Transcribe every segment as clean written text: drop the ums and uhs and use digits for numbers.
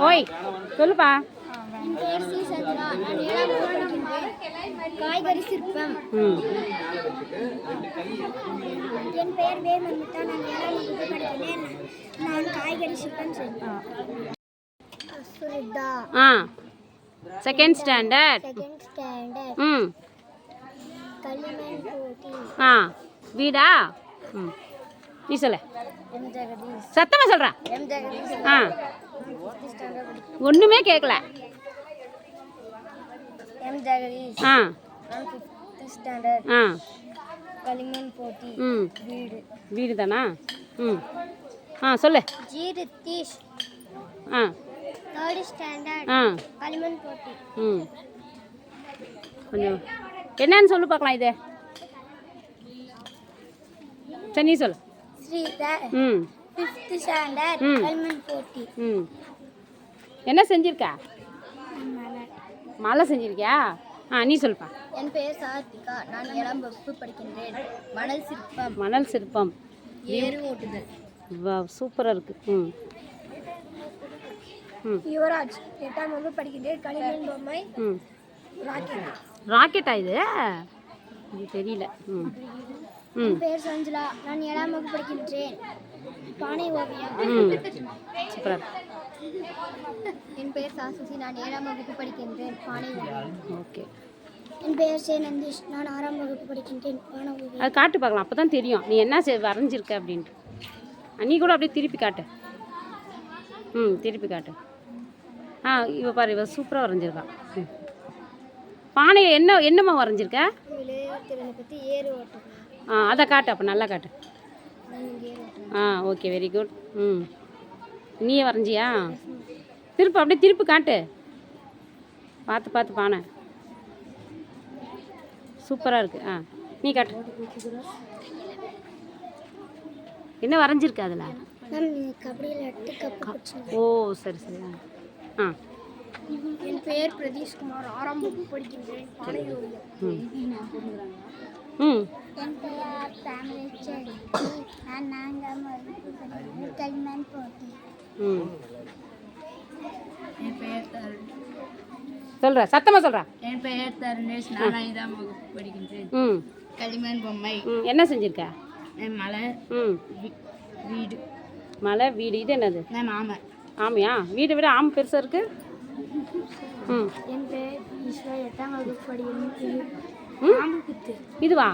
ஓய் சொல்லுப்பா. காய்கறி சிற்பம். என் பெயர் வே மமிதா. நான் 7ஆம் வகுப்பு படிக்கிறேன். நான் காய்கறி சிற்பம் செய்வேன். அசுரிதா. Second standard. களிமண் போட்டி. வீடா? நீ சொல்ல. எம் ஜெகதீஷ். சத்தமா சொல்றா. எம் ஜெகதீஷ். ஒண்ணுமே கேட்கல. எம் ஜெகதீஷ். நான் 5th ஸ்டாண்டர்ட். களிமண் போட்டி. வீடு. வீடு தானா? சொல்லு. ஜி ரித்தீஷ். 3rd standard. களிமண் போட்டி. கொஞ்சம் என்னன்னு சொல்லு பார்க்கலாம். இது சரி நீ சொல்லு. ஸ்ரீதர். 5th standard. களிமண் போட்டி. என்ன செஞ்சிருக்கா? மலை செஞ்சிருக்கியா? நீ சொல்லுப்பா. என் பெயர் சாத்விகா. நான் 7ஆம் வகுப்பு படிக்கின்றேன். மணல் சிற்பம். மணல் சிற்பம். ஏறு ஓட்டுதல். வா, சூப்பராக இருக்கு. யுவராஜ். 8ஆம் வகுப்பு படிக்கின்றேன். களிமண் பொம்மை. ராக்கெட். ராக்கெட்டா இது? இது தெரியல. என் பெயர் சஞ்சலா. நான் 7ஆம் வகுப்பு படிக்கின்றேன். பானை ஓவியம். சூப்பராக. என் பெயர் சாசுசி. நான் 7ஆம் வகுப்பு படிக்கின்றேன். பானை ஓவியம். ஓகே. என் பெயர் சே நந்தீஷ். நான் 6ஆம் வகுப்பு படிக்கின்றேன். பானை ஓவியம். அது காட்டு பார்க்கலாம், அப்போ தான் தெரியும் நீ என்ன வரைஞ்சிருக்க அப்படின்ட்டு. நீ கூட அப்படியே திருப்பி காட்டு. திருப்பி காட்டு. இவ பாரு, இவ சூப்பராக வரைஞ்சிருக்கா. பானையை என்னம்மா வரைஞ்சிருக்க? விளையாட்டுத்திறனை பற்றி ஏறு ஓட்டம். அதை காட்டு, அப்போ நல்லா காட்டு. Okay, very good. நீயே வரைஞ்சியா? திருப்பு, அப்படியே திருப்பி காட்டு. பார்த்து பார்த்து பானை சூப்பராக இருக்கு. நீ காட்டு. என்ன வரைஞ்சிருக்க அதில்? ஓ சரி சரி. என் பெயர் பிரதீஷ்குமார். 6ஆம் வகுப்பு படிக்கின்றேன். பானை ஓவியம். என் பெயர் தமிழ்ச்செடி. நான் 4ஆம் வகுப்பு படிக்கின்றேன். களிமண் போட்டி. என் பெயர் சொல்ற, சத்தமா சொல்றா. என் பெயர் தருணேஷ். நான் 5ஆம் வகுப்பு படிக்கின்றேன். களிமண் பொம்மை. என்ன செஞ்சிருக்க? மலை. வீடு. மலை வீடு. இது என்னது? ஆமை. ஆமையா? வீடை விட ஆமை பெருசாக இருக்கு. என் பெயர் ஈஸ்வா. 8ஆம் வகுப்பு படிக்கிறேன். இதுவா?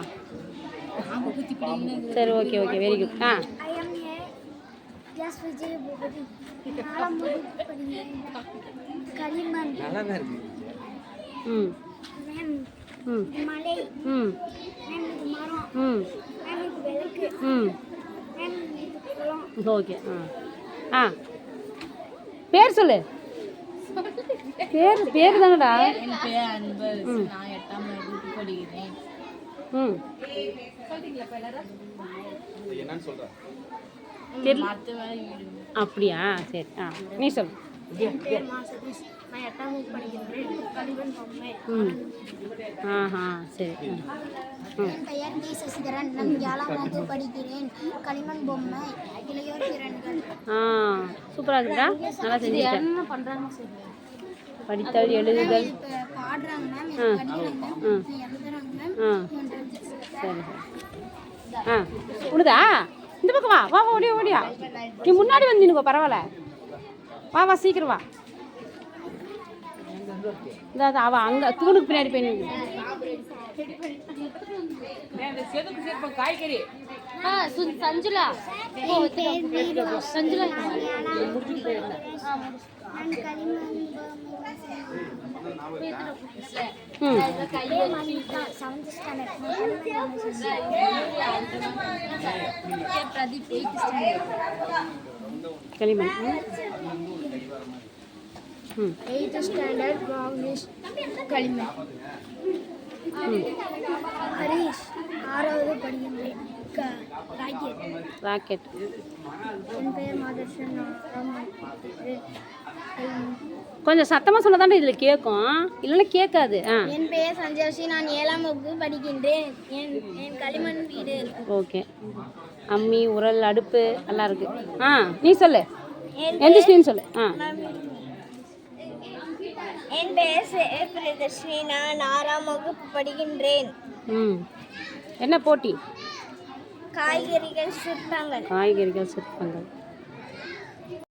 சரி, ஓகே ஓகே, வெரி குட். களிமண். மலை. மரம். விளக்கு. ஓகே. பேர் சொல்லு. பேர் தானடா? என் பெயர் அன்பு. நான் 8ஆம் வகுப்பு படிக்கிறேன். அப்படியா? சரி. நீ சொல்லு. என் பெயர் மாசதீஷ். நான் 8ஆம் வகுப்பு படிக்கின்றேன். களிமண் பொம்மை. சரி. என் பெயர் டி சசிதரன். நான் 7ஆம் வகுப்பு படிக்கிறேன். களிமண் பொம்மை. இளையோர் திறன்கள். சூப்பராக இருக்குடா. நல்லா செஞ்சுருக்கேன். என்ன பண்ணுறாங்க? படித்தல், எழுதுதல். பாடுறாங்க மேம். எழுதுறாங்க மேம். சரி. உழுதா? இந்த பக்கம் வா வா, ஓடியா ஓடியா. நீ முன்னாடி வந்து நின்னுக்கோ, பரவாயில்ல. வா சீக்கிரம் வா. இந்த அவ அங்கே தூணுக்கு பின்னாடி போய் நின்று. காய்கறி. சஞ்சுலா. சஞ்சுலா. களிமண். 8th standard. வாகேஷ். களிமண். ஹரீஷ். 6வது படிக்கின்றேன். ராக்கெட். என் பெயர் மாதர்ஷன். கொஞ்சம் சத்தமாக சொன்னதாண்டா இதில் கேட்கும், இல்லைன்னா கேட்காது. என் பெயர் சஞ்சயஸ்ரீ. நான் 7ஆம் வகுப்பு படிக்கின்றேன். என் களிமண் வீடு. ஓகே. அம்மி, உரல், அடுப்பு எல்லாம் இருக்கு. நீ சொல்லு. எந்திரிச்சின்னு சொல்லு. ஆ என் பெயர் பிரியதர்ஷினி. நான் 6ஆம் வகுப்பு படிக்கின்றேன். ம் என்ன போட்டி? காய்கறிகள் சிற்பங்கள். காய்கறிகள் சிற்பங்கள்.